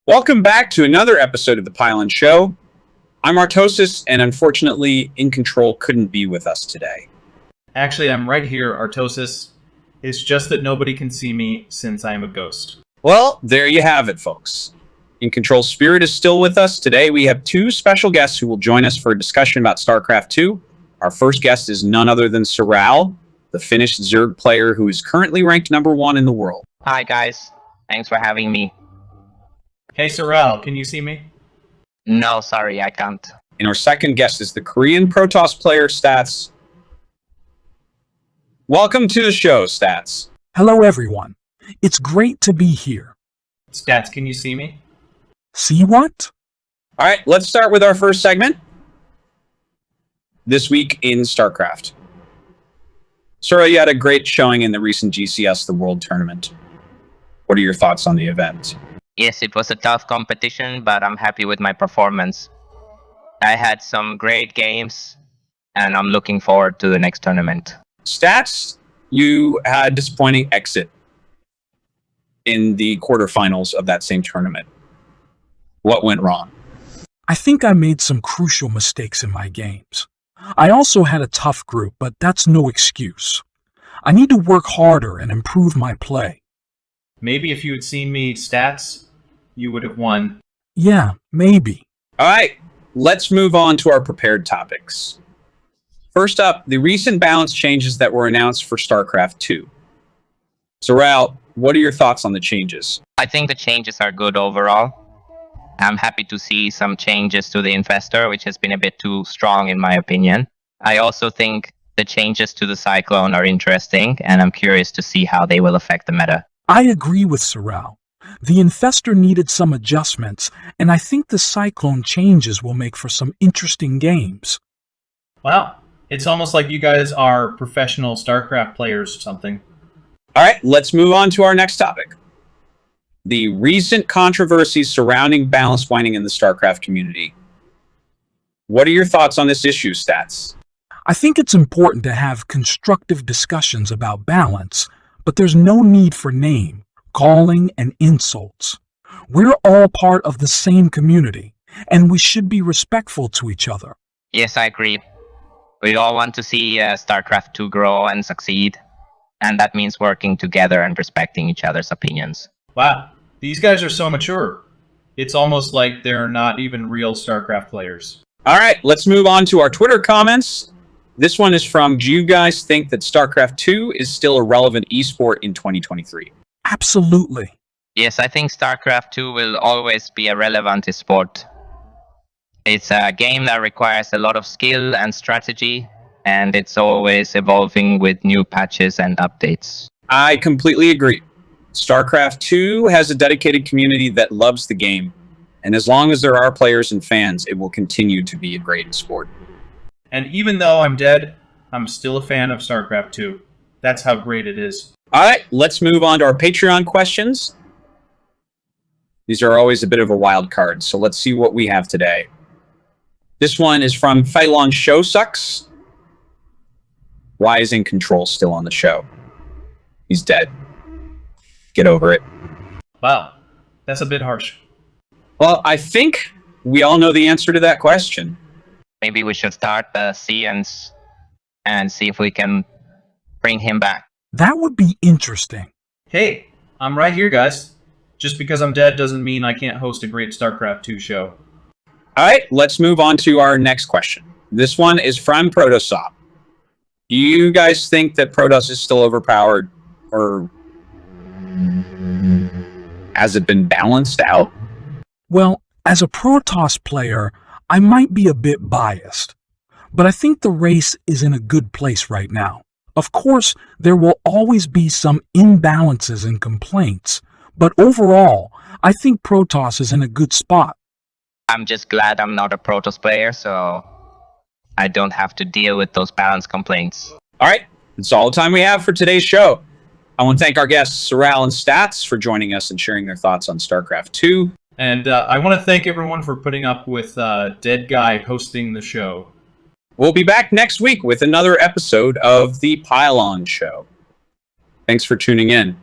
Welcome back to another episode of the Pylon Show. I'm Artosis, and unfortunately, In Control couldn't be with us today. Actually, I'm right here, Artosis. It's just that nobody can see me since I am a ghost. Well, there you have it, folks. In Control Spirit is still with us. Today, we have two special guests who will join us for a discussion about StarCraft 2. Our first guest is none other than Serral, the Finnish Zerg player who is currently ranked #1 in the world. Hi, guys. Thanks for having me. Hey, Serral, can you see me? No, sorry, I can't. And our second guest is the Korean Protoss player, Stats. Welcome to the show, Stats. Hello, everyone. It's great to be here. Stats, can you see me? See what? All right, let's start with our first segment. This week in StarCraft. Serral, you had a great showing in the recent GCS, the World Tournament. What are your thoughts on the event? Yes, it was a tough competition, but I'm happy with my performance. I had some great games, and I'm looking forward to the next tournament. Stats, you had a disappointing exit in the quarterfinals of that same tournament. What went wrong? I think I made some crucial mistakes in my games. I also had a tough group, but that's no excuse. I need to work harder and improve my play. Maybe if you had seen me Stats, you would have won. Yeah, maybe. All right, let's move on to our prepared topics. First up, the recent balance changes that were announced for StarCraft 2. Serral, what are your thoughts on the changes? I think the changes are good overall. I'm happy to see some changes to the Infestor, which has been a bit too strong in my opinion. I also think the changes to the Cyclone are interesting, and I'm curious to see how they will affect the meta. I agree with Serral. The Infestor needed some adjustments, and I think the Cyclone changes will make for some interesting games. Wow, it's almost like you guys are professional StarCraft players or something. All right, let's move on to our next topic. The recent controversies surrounding balance winding in the StarCraft community. What are your thoughts on this issue, Stats? I think it's important to have constructive discussions about balance, but there's no need for name, calling, and insults. We're all part of the same community, and we should be respectful to each other. Yes, I agree. We all want to see StarCraft 2 grow and succeed, and that means working together and respecting each other's opinions. Wow, these guys are so mature. It's almost like they're not even real StarCraft players. All right, let's move on to our Twitter comments. This one is from, do you guys think that StarCraft 2 is still a relevant esport in 2023? Absolutely. Yes, I think StarCraft 2 will always be a relevant sport. It's a game that requires a lot of skill and strategy, and it's always evolving with new patches and updates. I completely agree. StarCraft 2 has a dedicated community that loves the game, and as long as there are players and fans, it will continue to be a great sport. And even though I'm dead, I'm still a fan of StarCraft 2. That's how great it is. All right, let's move on to our Patreon questions. These are always a bit of a wild card, so let's see what we have today. This one is from Pylon Show Sucks. Why is In Control still on the show? He's dead. Get over it. Wow, that's a bit harsh. Well, I think we all know the answer to that question. Maybe we should start the Seance and see if we can bring him back. That would be interesting. Hey, I'm right here, guys. Just because I'm dead doesn't mean I can't host a great StarCraft 2 show. All right, let's move on to our next question. This one is from Protosop. Do you guys think that Protoss is still overpowered, or has it been balanced out? Well, as a Protoss player, I might be a bit biased, but I think the race is in a good place right now. Of course, there will always be some imbalances and complaints, but overall, I think Protoss is in a good spot. I'm just glad I'm not a Protoss player, so I don't have to deal with those balance complaints. All right, that's all the time we have for today's show. I want to thank our guests, Serral and Stats, for joining us and sharing their thoughts on StarCraft 2. And I want to thank everyone for putting up with Dead Guy hosting the show. We'll be back next week with another episode of the Pylon Show. Thanks for tuning in.